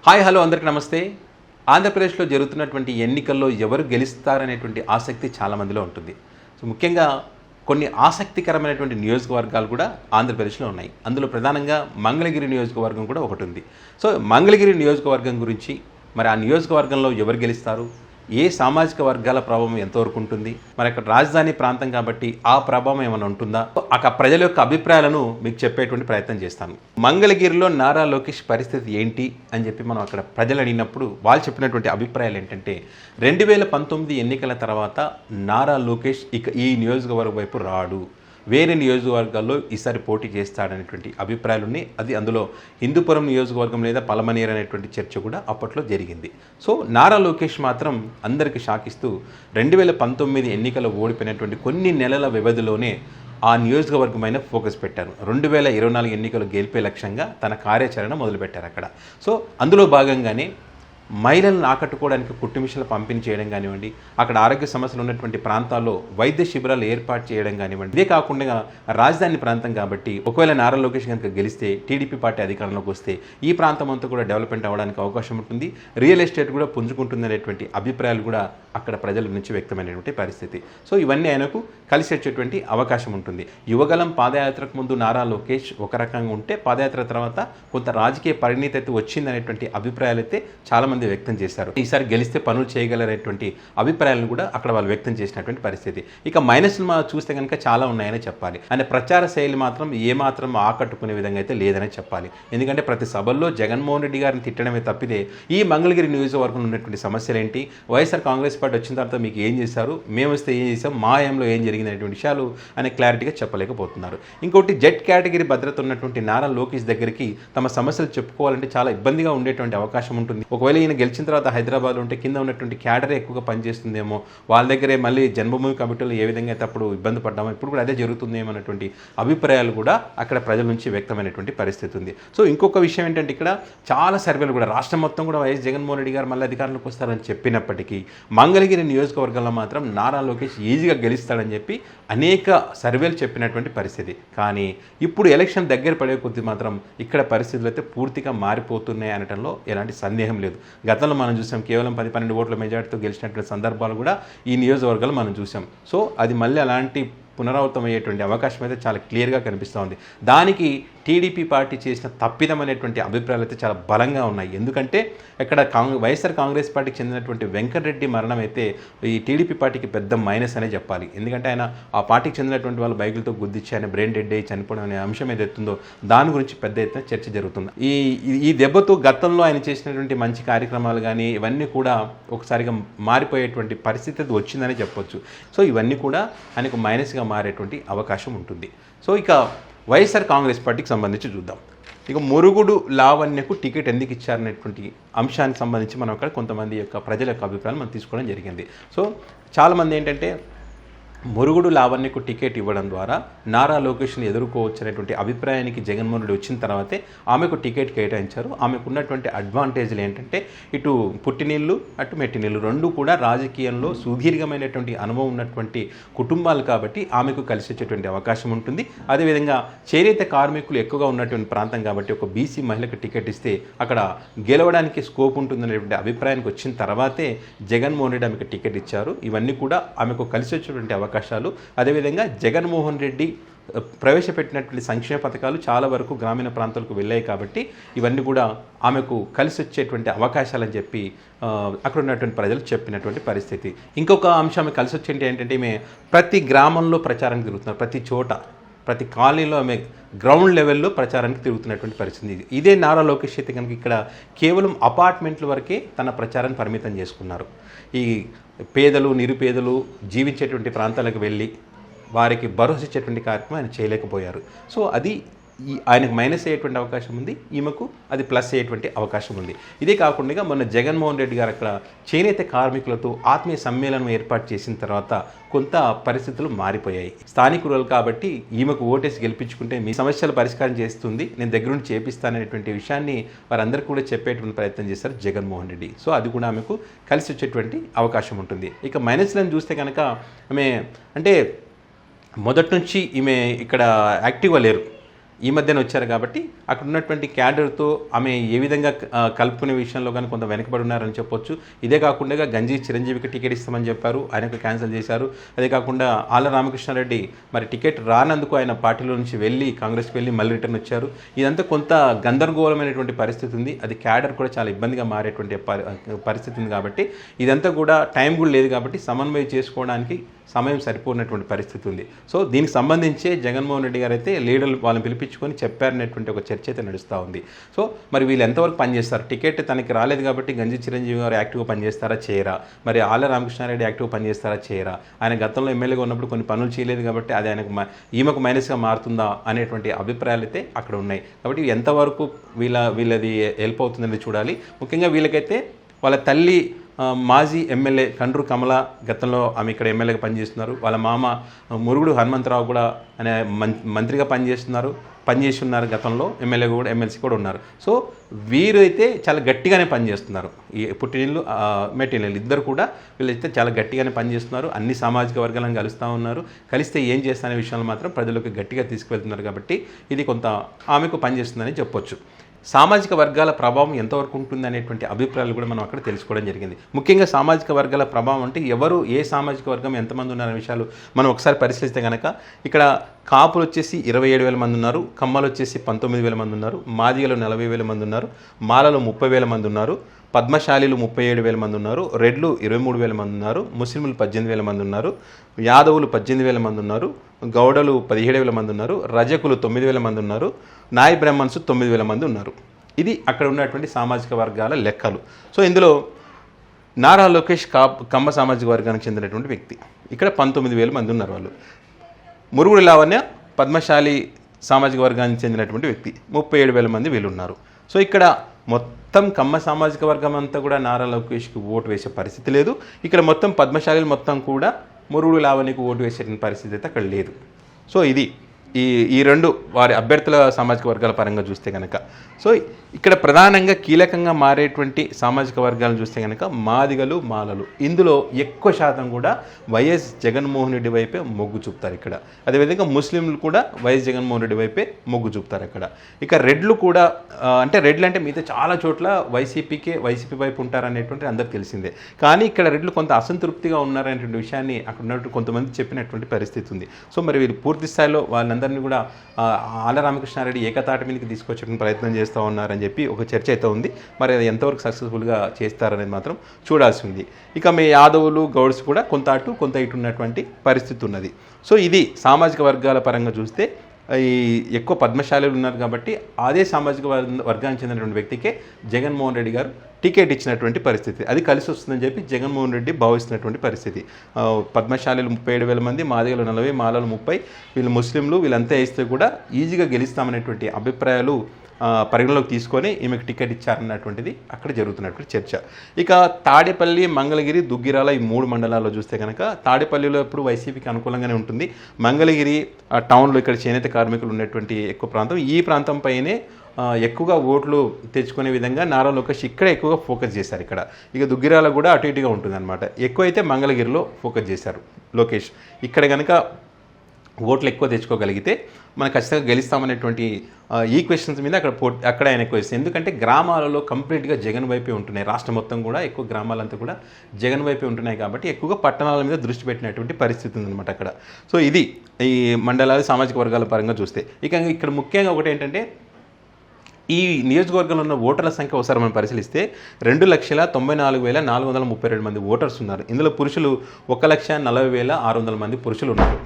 Hi hello అందరికీ నమస్తే. ఆంధ్రప్రదేశ్లో జరుగుతున్నటువంటి ఎన్నికల్లో ఎవరు గెలుస్తారనేటువంటి ఆసక్తి చాలామందిలో ఉంటుంది. సో ముఖ్యంగా కొన్ని ఆసక్తికరమైనటువంటి నియోజకవర్గాలు కూడా ఆంధ్రప్రదేశ్లో ఉన్నాయి. అందులో ప్రధానంగా మంగళగిరి నియోజకవర్గం కూడా ఒకటి ఉంది. సో మంగళగిరి నియోజకవర్గం గురించి, మరి ఆ నియోజకవర్గంలో ఎవరు గెలుస్తారు, ఏ సామాజిక వర్గాల ప్రభావం ఎంతవరకు ఉంటుంది, మరి అక్కడ రాజధాని ప్రాంతం కాబట్టి ఆ ప్రభావం ఏమైనా ఉంటుందా, అక్కడ ప్రజల యొక్క అభిప్రాయాలను మీకు చెప్పేటువంటి ప్రయత్నం చేస్తాను. మంగళగిరిలో నారా లోకేష్ పరిస్థితి ఏంటి అని చెప్పి మనం అక్కడ ప్రజలు అడిగినప్పుడు వాళ్ళు చెప్పినటువంటి అభిప్రాయాలు ఏంటంటే 2019 ఎన్నికల తర్వాత నారా లోకేష్ ఇక ఈ నియోజకవర్గం వైపు రాడు, వేరే నియోజకవర్గాల్లో ఈసారి పోటీ చేస్తాడనేటువంటి అభిప్రాయాలు ఉన్నాయి. అందులో హిందూపురం నియోజకవర్గం లేదా పలమనేరు అనేటువంటి చర్చ కూడా అప్పట్లో జరిగింది. సో నారా లోకేష్ మాత్రం అందరికీ షాక్ ఇస్తూ 2019 ఎన్నికల్లో ఓడిపోయినటువంటి కొన్ని నెలల వ్యవధిలోనే ఆ నియోజకవర్గమైన ఫోకస్ పెట్టారు. 2024 ఎన్నికలు గెలిపే లక్ష్యంగా తన కార్యాచరణ మొదలుపెట్టారు అక్కడ. సో అందులో భాగంగానే మహిళలను ఆకట్టుకోవడానికి కుట్టు మిషన్లు పంపిణీ చేయడం కానివ్వండి, అక్కడ ఆరోగ్య సమస్యలు ఉన్నటువంటి ప్రాంతాల్లో వైద్య శిబిరాలు ఏర్పాటు చేయడం కానివ్వండి. ఇదే కాకుండా రాజధాని ప్రాంతం కాబట్టి ఒకవేళ నారా లోకేష్ కనుక గెలిస్తే, టీడీపీ పార్టీ అధికారంలోకి వస్తే ఈ ప్రాంతం అంతా కూడా డెవలప్మెంట్ అవ్వడానికి అవకాశం ఉంటుంది, రియల్ ఎస్టేట్ కూడా పుంజుకుంటుంది అనేటువంటి అభిప్రాయాలు కూడా అక్కడ ప్రజల నుంచి వ్యక్తమైనటువంటి పరిస్థితి. సో ఇవన్నీ ఆయనకు కలిసి వచ్చేటువంటి అవకాశం ఉంటుంది. యువగలం పాదయాత్రకు ముందు నారా లోకేష్ ఒక రకంగా ఉంటే, పాదయాత్ర తర్వాత కొంత రాజకీయ పరిణితి అయితే వచ్చిందనేటువంటి అభిప్రాయాలు అయితే చాలామంది వ్యక్తం చేశారు. ఈసారి గెలిస్తే పనులు చేయగలనేటువంటి అభిప్రాయాలను కూడా అక్కడ వాళ్ళు వ్యక్తం చేసినటువంటి పరిస్థితి. ఇక మైనస్లు చూస్తే కనుక చాలా ఉన్నాయని చెప్పాలి. అంటే ప్రచార శైలి మాత్రం ఏమాత్రం ఆకట్టుకునే విధంగా అయితే లేదని చెప్పాలి. ఎందుకంటే ప్రతి సభల్లో జగన్మోహన్ రెడ్డి గారిని తిట్టడమే తప్పితే ఈ మంగళగిరి నియోజకవర్గంలో ఉన్నటువంటి సమస్యలు ఏంటి, వైఎస్ఆర్ కాంగ్రెస్ పార్టీ వచ్చిన తర్వాత మీకు ఏం చేశారు, మేము వస్తే ఏం చేసాం, మా హయాంలో ఏం జరిగినటువంటి విషయాలు అనే క్లారిటీగా చెప్పలేకపోతున్నారు. ఇంకోటి జెడ్ కేటగిరీ భద్రత ఉన్నటువంటి నారా లోకేష్ దగ్గరికి తమ సమస్యలు చెప్పుకోవాలంటే చాలా ఇబ్బందిగా ఉండేటువంటి అవకాశం ఉంటుంది. ఒకవేళ ఈయన గెలిచిన తర్వాత హైదరాబాద్లో ఉంటే కింద ఉన్నటువంటి క్యాడరే ఎక్కువగా పనిచేస్తుందేమో, వాళ్ళ దగ్గరే మళ్ళీ జన్మభూమి కమిటీలో ఏ విధంగా అయితే అప్పుడు ఇబ్బంది పడ్డామో ఇప్పుడు కూడా అదే జరుగుతుందేమో అన్నటువంటి అభిప్రాయాలు కూడా అక్కడ ప్రజల నుంచి వ్యక్తమైనటువంటి పరిస్థితి ఉంది. సో ఇంకొక విషయం ఏంటంటే ఇక్కడ చాలా సర్వేలు కూడా రాష్ట్రం మొత్తం కూడా వైఎస్ జగన్మోహన్ రెడ్డి గారు మళ్ళీ అధికారంలోకి వస్తారని చెప్పినప్పటికీ మంగళగిరి నియోజకవర్గంలో మాత్రం నారా లోకేష్ ఈజీగా గెలుస్తాడని చెప్పి అనేక సర్వేలు చెప్పినటువంటి పరిస్థితి. కానీ ఇప్పుడు ఎలక్షన్ దగ్గర పడే కొద్దీ మాత్రం ఇక్కడ పరిస్థితులు అయితే పూర్తిగా మారిపోతున్నాయి అనడంలో ఎలాంటి సందేహం లేదు. గతంలో మనం చూసాం కేవలం 10-12 ఓట్ల మెజార్టీతో గెలిచినటువంటి సందర్భాలు కూడా ఈ నియోజకవర్గాలు మనం చూసాం. సో అది మళ్ళీ అలాంటి పునరావృతం అయ్యేటువంటి అవకాశం అయితే చాలా క్లియర్గా కనిపిస్తూ ఉంది. దానికి టీడీపీ పార్టీ చేసిన తప్పిదం అనేటువంటి అభిప్రాయాలు అయితే చాలా బలంగా ఉన్నాయి. ఎందుకంటే ఇక్కడ వైఎస్ఆర్ కాంగ్రెస్ పార్టీకి చెందినటువంటి వెంకటరెడ్డి మరణం అయితే ఈ టీడీపీ పార్టీకి పెద్ద మైనస్ అనే చెప్పాలి. ఎందుకంటే ఆయన ఆ పార్టీకి చెందినటువంటి వాళ్ళు బైకులతో గుద్దిచ్చి ఆయన బ్రెయిన్ డెడ్ అయ్యి చనిపోవడం అనే అంశం ఏదైతుందో దాని గురించి పెద్ద ఎత్తున చర్చ జరుగుతుంది. ఈ దెబ్బతో గతంలో ఆయన చేసినటువంటి మంచి కార్యక్రమాలు కానీ ఇవన్నీ కూడా ఒకసారిగా మారిపోయేటువంటి పరిస్థితి వచ్చిందని చెప్పొచ్చు. సో ఇవన్నీ కూడా ఆయనకు మైనస్గా మారేటువంటి అవకాశం ఉంటుంది. సో ఇక వైఎస్ఆర్ కాంగ్రెస్ పార్టీకి సంబంధించి చూద్దాం. ఇక మురుగుడు లావణ్యకు టికెట్ ఎందుకు ఇచ్చారనేటువంటి అంశానికి సంబంధించి మనం అక్కడ కొంతమంది యొక్క ప్రజల యొక్క అభిప్రాయాలు మనం తీసుకోవడం జరిగింది. సో చాలామంది ఏంటంటే మురుగుడు లావణ్యకు టికెట్ ఇవ్వడం ద్వారా నారా లోకేష్ని ఎదుర్కోవచ్చు అనేటువంటి అభిప్రాయానికి జగన్మోహన్ రెడ్డి వచ్చిన తర్వాతే ఆమెకు టికెట్ కేటాయించారు. ఆమెకు ఉన్నటువంటి అడ్వాంటేజ్లు ఏంటంటే ఇటు పుట్టినీళ్ళు అటు మెట్టినీళ్ళు రెండు కూడా రాజకీయంలో సుదీర్ఘమైనటువంటి అనుభవం ఉన్నటువంటి కుటుంబాలు కాబట్టి ఆమెకు కలిసి వచ్చేటువంటి అవకాశం ఉంటుంది. అదేవిధంగా చేనేత కార్మికులు ఎక్కువగా ఉన్నటువంటి ప్రాంతం కాబట్టి ఒక బీసీ మహిళకు టికెట్ ఇస్తే అక్కడ గెలవడానికి స్కోప్ ఉంటుందనేటువంటి అభిప్రాయానికి వచ్చిన తర్వాతే జగన్మోహన్ రెడ్డి ఆమెకు టికెట్ ఇచ్చారు. ఇవన్నీ కూడా ఆమెకు కలిసి వచ్చేటువంటి అవకాశాలు. అదేవిధంగా జగన్మోహన్ రెడ్డి ప్రవేశపెట్టినటువంటి సంక్షేమ పథకాలు చాలా వరకు గ్రామీణ ప్రాంతాలకు వెళ్ళాయి కాబట్టి ఇవన్నీ కూడా ఆమెకు కలిసి వచ్చేటువంటి అవకాశాలని చెప్పి అక్కడ ఉన్నటువంటి ప్రజలు చెప్పినటువంటి పరిస్థితి. ఇంకొక అంశం కలిసి వచ్చేటి ఏంటంటే ఈమె ప్రతి గ్రామంలో ప్రచారానికి తిరుగుతున్నారు, ప్రతి చోట ప్రతి కాలనీలో ఆమె గ్రౌండ్ లెవెల్లో ప్రచారానికి తిరుగుతున్నటువంటి పరిస్థితి. ఇదే నారా లోకేష్ అయితే కనుక ఇక్కడ కేవలం అపార్ట్మెంట్ల వరకే తన ప్రచారాన్ని పరిమితం చేసుకున్నారు. ఈ పేదలు నిరుపేదలు జీవించేటువంటి ప్రాంతాలకు వెళ్ళి వారికి భరోసా ఇచ్చేటువంటి కార్యక్రమం ఆయన చేయలేకపోయారు. సో అది ఆయనకు మైనస్ అయ్యేటువంటి అవకాశం ఉంది, ఈమెకు అది ప్లస్ అయ్యేటువంటి అవకాశం ఉంది. ఇదే కాకుండా మొన్న జగన్మోహన్ రెడ్డి గారు అక్కడ చేనేత కార్మికులతో ఆత్మీయ సమ్మేళనం ఏర్పాటు చేసిన తర్వాత కొంత పరిస్థితులు మారిపోయాయి. స్థానికులు కాబట్టి ఈమెకు ఓటేసి గెలిపించుకుంటే మీ సమస్యలు పరిష్కారం చేస్తుంది, నేను దగ్గరుండి చేపిస్తాననేటువంటి విషయాన్ని వారందరికీ కూడా చెప్పేటువంటి ప్రయత్నం చేశారు జగన్మోహన్ రెడ్డి. సో అది కూడా ఆమెకు కలిసి వచ్చేటువంటి అవకాశం ఉంటుంది. ఇక మైనస్లను చూస్తే కనుక ఆమె అంటే మొదటి నుంచి ఈమె ఇక్కడ యాక్టివ్గా లేరు. ఈ మధ్యన వచ్చారు కాబట్టి అక్కడ ఉన్నటువంటి క్యాడర్తో ఆమె ఏ విధంగా కలుపుకునే విషయంలో కానీ కొంత వెనకబడి ఉన్నారని చెప్పొచ్చు. ఇదే కాకుండా గంజి చిరంజీవికి టికెట్ ఇస్తామని చెప్పారు, ఆయనకు క్యాన్సిల్ చేశారు. అదే కాకుండా ఆళ్ల రామకృష్ణారెడ్డి మరి టికెట్ రానందుకు ఆయన పార్టీలో నుంచి వెళ్ళి కాంగ్రెస్కి వెళ్ళి మళ్ళీ రిటర్న్ వచ్చారు. ఇదంతా కొంత గందరగోళమైనటువంటి పరిస్థితి ఉంది. అది క్యాడర్ కూడా చాలా ఇబ్బందిగా మారేటువంటి పరిస్థితి ఉంది. కాబట్టి ఇదంతా కూడా టైం కూడా లేదు కాబట్టి సమన్వయం చేసుకోవడానికి సమయం సరిపోయినటువంటి పరిస్థితి ఉంది. సో దీనికి సంబంధించే జగన్మోహన్ రెడ్డి గారు అయితే లీడర్లు వాళ్ళని పిలిపించుకొని చెప్పారనేటువంటి ఒక చర్చ అయితే నడుస్తూ ఉంది. సో మరి వీళ్ళు ఎంతవరకు పనిచేస్తారు? టికెట్ తనకి రాలేదు కాబట్టి గంజి చిరంజీవి గారు యాక్టివ్గా పనిచేస్తారా చేయరా? మరి ఆళ్ల రామకృష్ణారెడ్డి యాక్టివ్గా పనిచేస్తారా చేయరా? ఆయన గతంలో ఎమ్మెల్యేగా ఉన్నప్పుడు కొన్ని పనులు చేయలేదు కాబట్టి అది ఆయనకు ఈమెకు మైనస్గా మారుతుందా అనేటువంటి అభిప్రాయాలు అయితే అక్కడ ఉన్నాయి. కాబట్టి ఎంతవరకు వీళ్ళది హెల్ప్ అవుతుందని చూడాలి. ముఖ్యంగా వీళ్ళకైతే వాళ్ళ తల్లి మాజీ ఎమ్మెల్యే కండ్రు కమల గతంలో ఆమె ఇక్కడ ఎమ్మెల్యేగా పనిచేస్తున్నారు. వాళ్ళ మామ మురుగుడు హనుమంతరావు కూడా అనే మంత్రిగా పనిచేసి ఉన్నారు గతంలో, ఎమ్మెల్యే కూడా ఎమ్మెల్సీ కూడా ఉన్నారు. సో వీరు అయితే చాలా గట్టిగానే పనిచేస్తున్నారు. ఈ పుట్టినీళ్ళు మెట్టినీళ్ళు ఇద్దరు కూడా వీళ్ళైతే చాలా గట్టిగానే పనిచేస్తున్నారు. అన్ని సామాజిక వర్గాలను కలుస్తూ ఉన్నారు. కలిస్తే ఏం చేస్తానే విషయాలు మాత్రం ప్రజలకు గట్టిగా తీసుకువెళ్తున్నారు. కాబట్టి ఇది కొంత ఆమెకు పనిచేస్తుందని చెప్పొచ్చు. సామాజిక వర్గాల ప్రభావం ఎంతవరకు ఉంటుంది అనేటువంటి అభిప్రాయాలు కూడా మనం అక్కడ తెలుసుకోవడం జరిగింది. ముఖ్యంగా సామాజిక వర్గాల ప్రభావం అంటే ఎవరు, ఏ సామాజిక వర్గం ఎంతమంది ఉన్నారనే విషయాలు మనం ఒకసారి పరిశీలిస్తే కనుక ఇక్కడ కాపులు వచ్చేసి 27,000 మంది ఉన్నారు, కమ్మలు వచ్చేసి 19,000 మంది ఉన్నారు, మాదిగలు 40,000 మంది ఉన్నారు, మాలలు 30,000 మంది ఉన్నారు, పద్మశాలీలు 37,000 మంది ఉన్నారు, రెడ్లు 23,000 మంది ఉన్నారు, ముస్లింలు 18,000 మంది ఉన్నారు, యాదవులు 18,000 మంది ఉన్నారు, గౌడలు 17,000 మంది ఉన్నారు, రజకులు 9,000 మంది ఉన్నారు, నాయ్ బ్రాహ్మణ్స్ 9,000 మంది ఉన్నారు. ఇది అక్కడ ఉన్నటువంటి సామాజిక వర్గాల లెక్కలు. సో ఇందులో నారా లోకేష్ కమ్మ సామాజిక వర్గానికి చెందినటువంటి వ్యక్తి. ఇక్కడ 19,000 మంది ఉన్నారు. వాళ్ళు మురుగుడు లావణ్య పద్మశాలి సామాజిక వర్గానికి చెందినటువంటి వ్యక్తి, 37,000 మంది వీళ్ళు ఉన్నారు. సో ఇక్కడ మొత్తం కమ్మ సామాజిక వర్గం అంతా కూడా నారా లోకేష్కి ఓటు వేసే పరిస్థితి లేదు. ఇక్కడ మొత్తం పద్మశాలీలు మొత్తం కూడా మురుగుడు లావణ్యకు ఓటు వేసే పరిస్థితి అయితే అక్కడ లేదు. సో ఇది ఈ రెండు వారి అభ్యర్థుల సామాజిక వర్గాల పరంగా చూస్తే కనుక. సో ఇక్కడ ప్రధానంగా కీలకంగా మారేటువంటి సామాజిక వర్గాలను చూస్తే కనుక మాదిగలు, మాలలు, ఇందులో ఎక్కువ శాతం కూడా వైఎస్ జగన్మోహన్ రెడ్డి వైపే మొగ్గు చూపుతారు ఇక్కడ. అదేవిధంగా ముస్లింలు కూడా వైఎస్ జగన్మోహన్ రెడ్డి వైపే మొగ్గు చూపుతారు అక్కడ. ఇక రెడ్లు కూడా అంటే రెడ్లు అంటే మిగతా చాలా చోట్ల వైసీపీ వైపు ఉంటారనేటువంటి అందరికి తెలిసిందే. కానీ ఇక్కడ రెడ్లు కొంత అసంతృప్తిగా ఉన్నారనేటువంటి విషయాన్ని అక్కడ ఉన్నట్టు కొంతమంది చెప్పినటువంటి పరిస్థితి ఉంది. సో మరి వీళ్ళు పూర్తి స్థాయిలో వాళ్ళందరినీ కూడా ఆళ్ల రామకృష్ణారెడ్డి ఏకతాటి మీదకి తీసుకొచ్చే ప్రయత్నం చేస్తూ ఉన్నారని చెప్పి ఒక చర్చ అయితే ఉంది. మరి అది ఎంతవరకు సక్సెస్ఫుల్గా చేస్తారనేది మాత్రం చూడాల్సి ఉంది. ఇక మీ యాదవులు, గౌడ్స్ కూడా కొంత అటు కొంత ఇటు ఉన్నటువంటి పరిస్థితి ఉన్నది. సో ఇది సామాజిక వర్గాల పరంగా చూస్తే ఈ ఎక్కువ పద్మశాలీలు ఉన్నారు కాబట్టి అదే సామాజిక వర్గానికి చెందినటువంటి వ్యక్తికే జగన్మోహన్ రెడ్డి గారు టికెట్ ఇచ్చినటువంటి పరిస్థితి. అది కలిసి వస్తుందని చెప్పి జగన్మోహన్ రెడ్డి భావిస్తున్నటువంటి పరిస్థితి. పద్మశాలీలు 37,000 మంది, మాదిగలు 40, మాలలు 30, వీళ్ళు ముస్లింలు, వీళ్ళంతా వేస్తే కూడా ఈజీగా గెలుస్తామనేటువంటి అభిప్రాయాలు పరిగణలోకి తీసుకొని ఈమెకు టికెట్ ఇచ్చారన్నటువంటిది అక్కడ జరుగుతున్నటువంటి చర్చ. ఇక తాడేపల్లి, మంగళగిరి, దుగ్గిరాల ఈ 3 మండలాల్లో చూస్తే కనుక తాడేపల్లిలో ఎప్పుడు వైసీపీకి అనుకూలంగానే ఉంటుంది. మంగళగిరి టౌన్లో ఇక్కడ చేనేత కార్మికులు ఉన్నటువంటి ఎక్కువ ప్రాంతం, ఈ ప్రాంతంపైనే ఎక్కువగా ఓట్లు తెచ్చుకునే విధంగా నారా లోకేష్ ఇక్కడ ఎక్కువగా ఫోకస్ చేశారు. ఇక్కడ ఇక దుగ్గిరాల కూడా అటు ఇటుగా ఉంటుందన్నమాట. ఎక్కువైతే మంగళగిరిలో ఫోకస్ చేశారు లోకేష్. ఇక్కడ కనుక ఓట్లు ఎక్కువ తెచ్చుకోగలిగితే మనం ఖచ్చితంగా గెలుస్తామనేటువంటి ఈక్వెషన్స్ మీద అక్కడ ఆయన ఎక్కువ ఇస్తుంది. ఎందుకంటే గ్రామాలలో కంప్లీట్గా జగన్ వైపే ఉంటున్నాయి. రాష్ట్రం మొత్తం కూడా ఎక్కువ గ్రామాలంతా కూడా జగన్ వైపే ఉంటున్నాయి కాబట్టి ఎక్కువగా పట్టణాల మీద దృష్టి పెట్టినటువంటి పరిస్థితి ఉందన్నమాట అక్కడ. సో ఇది ఈ మండలాలు సామాజిక వర్గాల పరంగా చూస్తే. ఇక ఇక్కడ ముఖ్యంగా ఒకటి ఏంటంటే ఈ నియోజకవర్గంలో ఉన్న ఓటర్ల సంఖ్య ఒకసారి మనం పరిశీలిస్తే 2,94,432 మంది ఓటర్స్ ఉన్నారు. ఇందులో పురుషులు 1,40,600 మంది పురుషులు ఉన్నారు.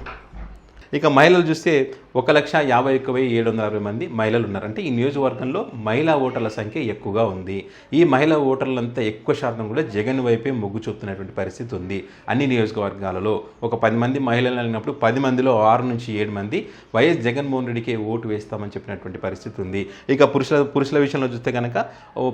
ఇక మహిళలు చూస్తే 1,51,760 మంది మహిళలు ఉన్నారు. అంటే ఈ నియోజకవర్గంలో మహిళా ఓటర్ల సంఖ్య ఎక్కువగా ఉంది. ఈ మహిళా ఓటర్లంతా ఎక్కువ శాతం కూడా జగన్ వైపే మొగ్గు చూపుతున్నటువంటి పరిస్థితి ఉంది. అన్ని నియోజకవర్గాలలో ఒక 10 మంది మహిళలు అన్నప్పుడు 10 మందిలో 6 నుంచి 7 మంది వైఎస్ జగన్మోహన్ రెడ్డికి ఓటు వేస్తామని చెప్పినటువంటి పరిస్థితి ఉంది. ఇక పురుషుల విషయంలో చూస్తే కనుక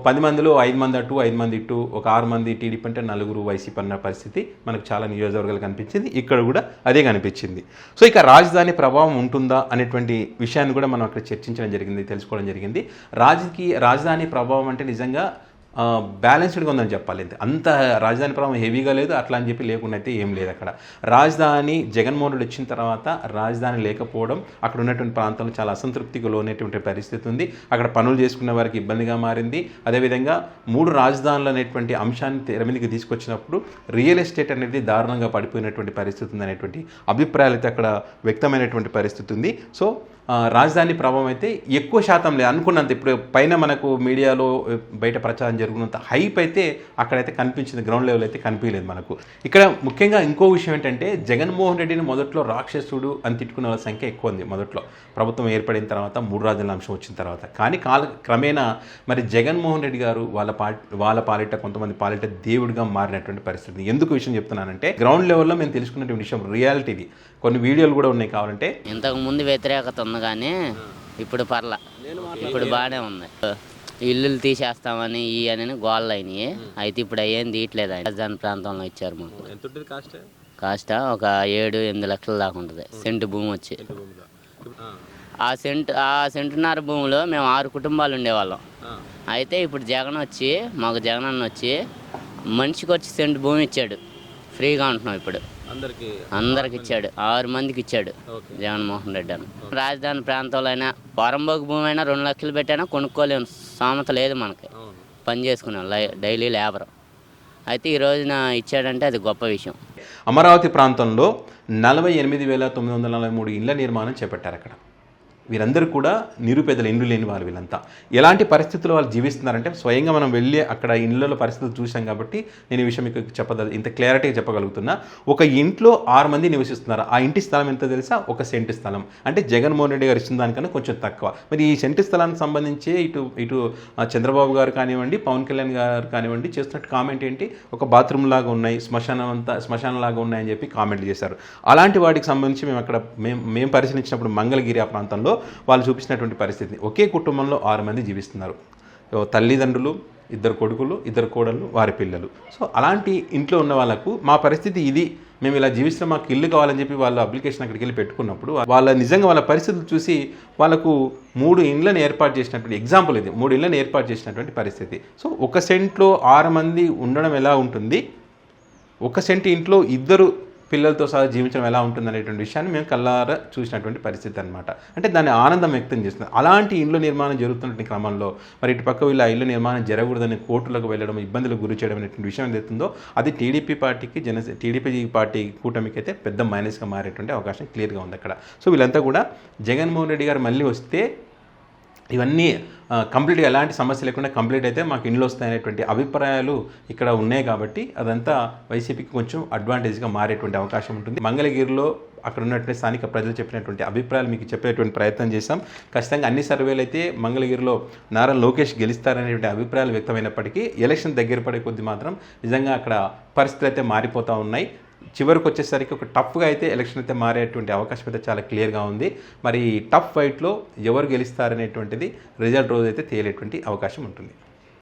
10 మందిలో 5 మంది అటు, 5 మంది ఇటు, ఒక 6 మంది టీడీపీ అంటే 4 వైసీపీ అన్న పరిస్థితి మనకు చాలా నియోజకవర్గాలు కనిపించింది. ఇక్కడ కూడా అదే కనిపించింది. సో ఇక రాజధాని ప్రభావం ఉంటుందా అనేటువంటి విషయాన్ని కూడా మనం అక్కడ చర్చించడం జరిగింది, తెలుసుకోవడం జరిగింది. రాజధాని ప్రభావం అంటే నిజంగా బ్యాలెన్స్డ్గా ఉందని చెప్పాలి. అంత రాజధాని ప్రభావం హెవీగా లేదు, అట్లా అని చెప్పి లేకుండా అయితే ఏం లేదు అక్కడ. రాజధాని జగన్మోహన్ రెడ్డి వచ్చిన తర్వాత రాజధాని లేకపోవడం అక్కడ ఉన్నటువంటి ప్రాంతంలో చాలా అసంతృప్తికి లోనేటువంటి పరిస్థితి ఉంది. అక్కడ పనులు చేసుకునే వారికి ఇబ్బందిగా మారింది. అదేవిధంగా 3 రాజధానులు అనేటువంటి అంశాన్ని తెర మీదకి తీసుకొచ్చినప్పుడు రియల్ ఎస్టేట్ అనేది దారుణంగా పడిపోయినటువంటి పరిస్థితి ఉంది అనేటువంటి అభిప్రాయాలు అయితే అక్కడ వ్యక్తమైనటువంటి పరిస్థితి ఉంది. సో రాజధాని ప్రభావం అయితే ఎక్కువ శాతం లేదు అనుకున్నంత. ఇప్పుడు పైన మనకు మీడియాలో బయట ప్రచారం జరుగుతున్నంత హైప్ అయితే అక్కడైతే కనిపించింది, గ్రౌండ్ లెవెల్ అయితే కనిపించలేదు మనకు. ఇక్కడ ముఖ్యంగా ఇంకో విషయం ఏంటంటే జగన్మోహన్ రెడ్డిని మొదట్లో రాక్షసుడు అని తిట్టుకునే వాళ్ళ సంఖ్య ఎక్కువ ఉంది మొదట్లో, ప్రభుత్వం ఏర్పడిన తర్వాత 3 రాజధానుల అంశం వచ్చిన తర్వాత. కానీ క్రమేణా మరి జగన్మోహన్ రెడ్డి గారు వాళ్ళ పాలిట కొంతమంది పాలిట దేవుడిగా మారినటువంటి పరిస్థితి. ఎందుకు విషయం చెప్తున్నానంటే గ్రౌండ్ లెవెల్లో మేము తెలుసుకున్నటువంటి విషయం రియాలిటీది. కొన్ని వీడియోలు కూడా ఉన్నాయి, కావాలంటే. ఇంతకు ముందు వ్యతిరేకత ఉంది కానీ ఇప్పుడు పర్ల, ఇప్పుడు బాగానే ఉంది. ఇల్లులు తీసేస్తామని అని గోళ్ళు అయినాయి. అయితే ఇప్పుడు అయ్యేం తీయట్లేదు. రాజధాని ప్రాంతంలో ఇచ్చారు మాకు. కాస్ట్ ఒక 7-8 లక్షల దాకా ఉంటుంది సెంటు భూమి వచ్చి. ఆ సెంటున్నర భూమిలో మేము 6 కుటుంబాలు ఉండేవాళ్ళం. అయితే ఇప్పుడు మాకు జగన్ అన్న వచ్చి మనిషికి వచ్చి సెంటు భూమి ఇచ్చాడు, ఫ్రీగా ఉంటున్నాం ఇప్పుడు. అందరికి ఇచ్చాడు, 6 మందికి ఇచ్చాడు జగన్మోహన్ రెడ్డి అని. రాజధాని ప్రాంతంలో అయినా పొరంబోకు భూమి అయినా 2 లక్షలు పెట్టైనా కొనుక్కోలేము సామెత లేదు మనకి. పని చేసుకున్నాం డైలీ లేబర్. అయితే ఈ రోజున ఇచ్చాడంటే అది గొప్ప విషయం. అమరావతి ప్రాంతంలో 48,943 ఇళ్ల నిర్మాణం చేపట్టారు అక్కడ. వీరందరూ కూడా నిరుపేదలు, ఇండ్లు లేని వాళ్ళు. వీళ్ళంతా ఎలాంటి పరిస్థితుల్లో వాళ్ళు జీవిస్తున్నారంటే స్వయంగా మనం వెళ్ళి అక్కడ ఇళ్ళలో పరిస్థితులు చూసాం కాబట్టి నేను ఈ విషయం మీకు ఇంత క్లారిటీగా చెప్పగలుగుతున్నా. ఒక ఇంట్లో 6 మంది నివసిస్తున్నారు. ఆ ఇంటి స్థలం ఎంత తెలుసా? 1 సెంటు స్థలం. అంటే జగన్మోహన్ రెడ్డి గారు ఇచ్చిన దానికన్నా కొంచెం తక్కువ. మరి ఈ సెంటు స్థలానికి సంబంధించి ఇటు చంద్రబాబు గారు కానివ్వండి, పవన్ కళ్యాణ్ గారు కానివ్వండి చేస్తున్నట్టు కామెంట్ ఏంటి, ఒక బాత్రూమ్ లాగా ఉన్నాయి, శ్మశానం లాగా ఉన్నాయని చెప్పి కామెంట్లు చేశారు. అలాంటి వాటికి సంబంధించి మేము పరిశీలించినప్పుడు మంగళగిరి ఆ ప్రాంతంలో వాళ్ళు చూపించినటువంటి పరిస్థితి. ఒకే కుటుంబంలో 6 మంది జీవిస్తున్నారు. తల్లిదండ్రులు, 2 కొడుకులు, 2 కోడళ్ళు, వారి పిల్లలు. సో అలాంటి ఇంట్లో ఉన్న వాళ్ళకు మా పరిస్థితి ఇది, మేము ఇలా జీవిస్తున్నాం, మాకు ఇల్లు కావాలని చెప్పి వాళ్ళ అప్లికేషన్ అక్కడికి వెళ్ళి పెట్టుకున్నప్పుడు నిజంగా వాళ్ళ పరిస్థితులు చూసి వాళ్ళకు 3 ఇండ్లను ఏర్పాటు చేసినటువంటి ఎగ్జాంపుల్ ఇది. 3 ఇండ్లను ఏర్పాటు చేసినటువంటి పరిస్థితి. సో 1 సెంట్లో 6 మంది ఉండడం ఎలా ఉంటుంది, 1 సెంటు ఇంట్లో 2 పిల్లలతో సహా జీవించడం ఎలా ఉంటుంది అనేటువంటి విషయాన్ని మేము కళ్ళారా చూసినటువంటి పరిస్థితి అనమాట. అంటే దాన్ని ఆనందం వ్యక్తం చేస్తుంది. అలాంటి ఇల్లు నిర్మాణం జరుగుతున్న క్రమంలో మరి ఇటు పక్క వీళ్ళ ఇల్లు నిర్మాణం జరగకూడదని కోర్టులకు వెళ్ళడం, ఇబ్బందులకు గురి చేయడం అనేటువంటి విషయం ఏదైతుందో అది టీడీపీ పార్టీ కూటమికి అయితే పెద్ద మైనస్గా మారేటువంటి అవకాశం క్లియర్గా ఉంది అక్కడ. సో వీళ్ళంతా కూడా జగన్మోహన్ రెడ్డి గారు మళ్ళీ వస్తే ఇవన్నీ కంప్లీట్గా ఎలాంటి సమస్య లేకుండా కంప్లీట్ అయితే మాకు ఇండ్లు వస్తాయనేటువంటి అభిప్రాయాలు ఇక్కడ ఉన్నాయి కాబట్టి అదంతా వైసీపీకి కొంచెం అడ్వాంటేజ్గా మారేటువంటి అవకాశం ఉంటుంది. మంగళగిరిలో అక్కడ ఉన్నటువంటి స్థానిక ప్రజలు చెప్పినటువంటి అభిప్రాయాలు మీకు చెప్పేటువంటి ప్రయత్నం చేశాం. ఖచ్చితంగా అన్ని సర్వేలు అయితే మంగళగిరిలో నారా లోకేష్ గెలుస్తారనేటువంటి అభిప్రాయాలు వ్యక్తమైనప్పటికీ ఎలక్షన్ దగ్గర పడే కొద్దీ మాత్రం నిజంగా అక్కడ పరిస్థితులు అయితే మారిపోతూ ఉన్నాయి. చివరికి వచ్చేసరికి ఒక టఫ్గా అయితే ఎలక్షన్ అయితే మారేటువంటి అవకాశం అయితే చాలా క్లియర్గా ఉంది. మరి టఫ్ ఫైట్లో ఎవరు గెలుస్తారనేటువంటిది రిజల్ట్ రోజు అయితే తేలేటువంటి అవకాశం ఉంటుంది.